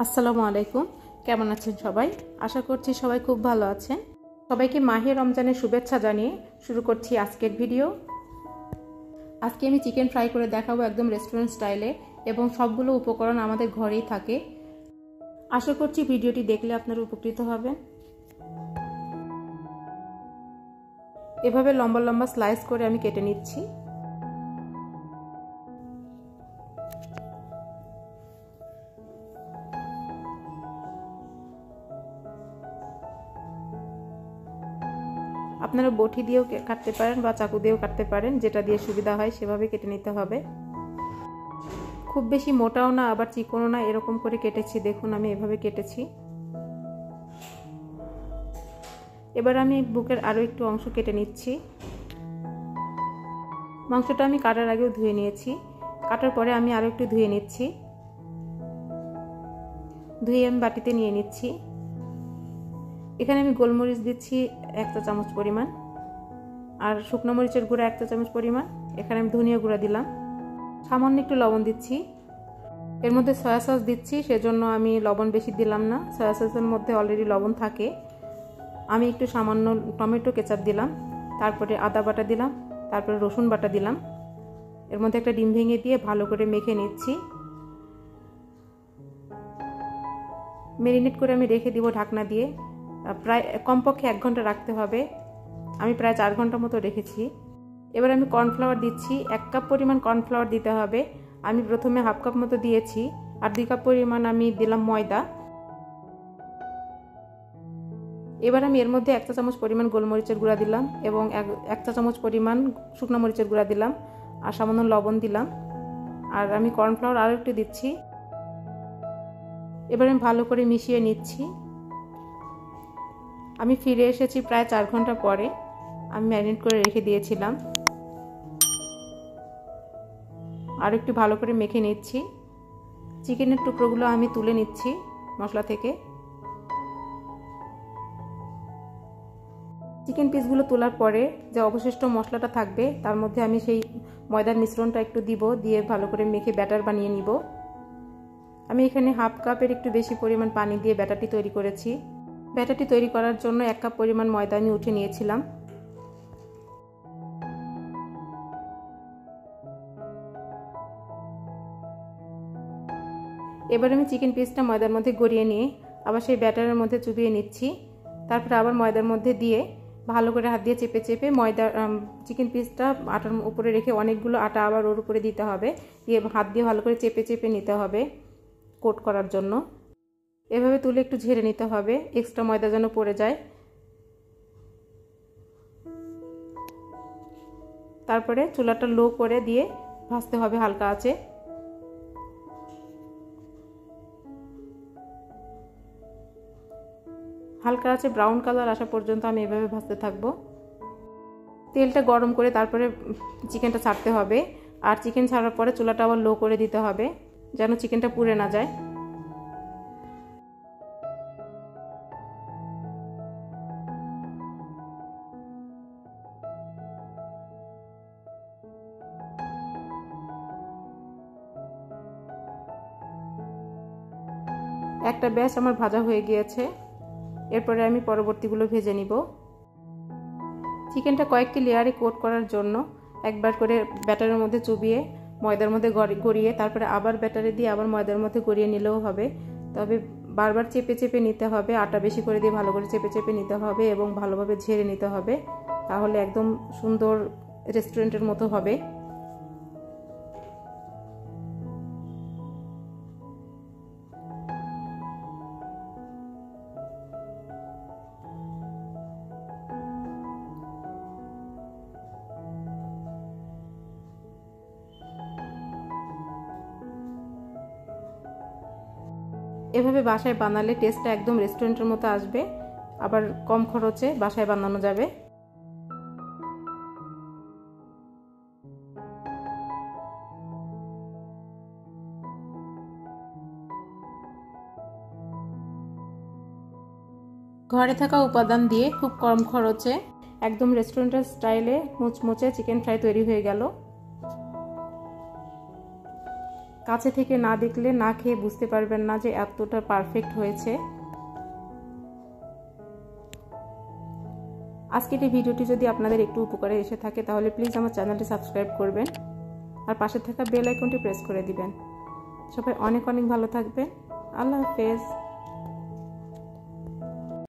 আসসালামু আলাইকুম। কেমন আছেন সবাই? আশা করছি সবাই খুব ভালো আছেন। সবাইকে মাহে রমজানের শুভেচ্ছা জানিয়ে শুরু করছি আজকের ভিডিও। আজকে আমি চিকেন ফ্রাই করে দেখাবো একদম রেস্টুরেন্ট স্টাইলে, এবং সবগুলো উপকরণ আমাদের ঘরেই থাকে। আশা করছি ভিডিওটি দেখলে আপনারা উপকৃত হবেন। এভাবে লম্বা লম্বা স্লাইস করে আমি কেটে নিচ্ছি। আপনারা বটি দিয়েও কাটতে পারেন বা চাকু দিয়েও কাটতে পারেন, যেটা দিয়ে সুবিধা হয় সেভাবে কেটে নিতে হবে। খুব বেশি মোটাও না আবার চিকনও না, এরকম করে কেটেছি। দেখুন আমি এভাবে কেটেছি। এবার আমি বুকের আরও একটু অংশ কেটে নিচ্ছি। মাংসটা আমি কাটার আগেও ধুয়ে নিয়েছি, কাটার পরে আমি আরও একটু ধুয়ে নিচ্ছি। ধুয়ে আমি বাটিতে নিয়ে নিচ্ছি। এখানে আমি গোলমরিচ দিচ্ছি 1 চা চামচ পরিমাণ, আর শুকনো মরিচের গুঁড়া 1 চা চামচ পরিমাণ। এখানে আমি ধনিয়া গুঁড়া দিলাম, সামান্য একটু লবণ দিচ্ছি। এর মধ্যে সয়া সস দিচ্ছি, সেজন্য আমি লবণ বেশি দিলাম না, সয়া সসের মধ্যে অলরেডি লবণ থাকে। আমি একটু সামান্য টমেটো কেচাপ দিলাম, তারপরে আদা বাটা দিলাম, তারপরে রসুন বাটা দিলাম। এর মধ্যে একটা ডিম ভেঙে দিয়ে ভালো করে মেখে নিচ্ছি। ম্যারিনেট করে আমি রেখে দিব ঢাকনা দিয়ে। প্রায় কমপক্ষে 1 ঘন্টা রাখতে হবে। আমি প্রায় 4 ঘন্টা মতো রেখেছি। এবার আমি কর্নফ্লাওয়ার দিচ্ছি। 1 কাপ পরিমাণ কর্নফ্লাওয়ার দিতে হবে। আমি প্রথমে হাফ কাপ মতো দিয়েছি, আর 2 কাপ পরিমাণ আমি দিলাম ময়দা। এবার আমি এর মধ্যে 1 চা চামচ পরিমাণ গোলমরিচের গুঁড়া দিলাম, এবং 1 চা চামচ পরিমাণ শুকনো মরিচের গুঁড়া দিলাম, আর সামান্য লবণ দিলাম, আর আমি কর্নফ্লাওয়ার আরও একটু দিচ্ছি। এবার আমি ভালো করে মিশিয়ে নিচ্ছি। আমি ফিরে এসেছি প্রায় 4 ঘন্টা পরে। আমি ম্যারিনেট করে রেখে দিয়েছিলাম। আর একটু ভালো করে মেখে নিচ্ছি। চিকেনের টুকরোগুলো আমি তুলে নিচ্ছি মশলা থেকে। চিকেন পিসগুলো তোলার পরে যে অবশিষ্ট মশলাটা থাকবে, তার মধ্যে আমি সেই ময়দার মিশ্রণটা একটু দিয়ে ভালো করে মেখে ব্যাটার বানিয়ে নিব। আমি এখানে হাফ কাপের একটু বেশি পরিমাণ পানি দিয়ে ব্যাটারটি তৈরি করেছি। ব্যাটারটি তৈরি করার জন্য 1 কাপ পরিমাণ ময়দা আমি উঠে নিয়েছিলাম। এবার আমি চিকেন পিসটা ময়দার মধ্যে গড়িয়ে নিয়ে আবার সেই ব্যাটারের মধ্যে চুবিয়ে নিচ্ছি। তারপরে আবার ময়দার মধ্যে দিয়ে ভালো করে হাত দিয়ে চেপে চেপে চিকেন পিসটা আটার উপরে রেখে অনেকগুলো আটা আবার ওর উপরে দিতে হবে, দিয়ে হাত দিয়ে ভালো করে চেপে চেপে নিতে হবে কোট করার জন্য। এভাবে তুলে একটু ঝেড়ে নিতে হবে, এক্সট্রা ময়দা যেন পড়ে যায়। তারপরে চুলাটা লো করে দিয়ে ভাজতে হবে হালকা আঁচে। হালকা আঁচে ব্রাউন কালার আসা পর্যন্ত আমি এভাবে ভাজতে থাকবো। তেলটা গরম করে তারপরে চিকেনটা ছাড়তে হবে, আর চিকেন ছাড়ার পরে চুলাটা আবার লো করে দিতে হবে, যেন চিকেনটা পুড়ে না যায়। একটা ব্যাচ আমার ভাজা হয়ে গিয়েছে। এরপরে আমি পরবর্তীগুলো ভেজে নিব। চিকেনটা কয়েকটি লেয়ারে কোট করার জন্য একবার করে ব্যাটারের মধ্যে চুবিয়ে ময়দার মধ্যে গড়িয়ে তারপরে আবার ব্যাটারে দিয়ে আবার ময়দার মধ্যে গড়িয়ে নিলেও হবে। তবে বারবার চেপে চেপে নিতে হবে, আটা বেশি করে দিয়ে ভালো করে চেপে চেপে নিতে হবে এবং ভালোভাবে ঝেড়ে নিতে হবে, তাহলে একদম সুন্দর রেস্টুরেন্টের মতো হবে। এভাবে বাসায় বানালে টেস্টটা একদম রেস্টুরেন্টের মতো আসবে, আবার কম খরচে বাসায় বানানো যাবে। ঘরে থাকা উপাদান দিয়ে খুব কম খরচে একদম রেস্টুরেন্টের স্টাইলে মুচমুচে চিকেন ফ্রাই তৈরি হয়ে গেল। কাছে থেকে না দেখলে না খেয়ে বুঝতে পারবেন না যে এতটা পারফেক্ট হয়েছে। আজকের এই ভিডিওটি যদি আপনাদের একটু উপকারে এসে থাকে তাহলে প্লিজ আমার চ্যানেলটি সাবস্ক্রাইব করবেন আর পাশে থাকা বেল আইকনটি প্রেস করে দিবেন। সবাই অনেক অনেক ভালো থাকবেন। আল্লাহ হাফেজ।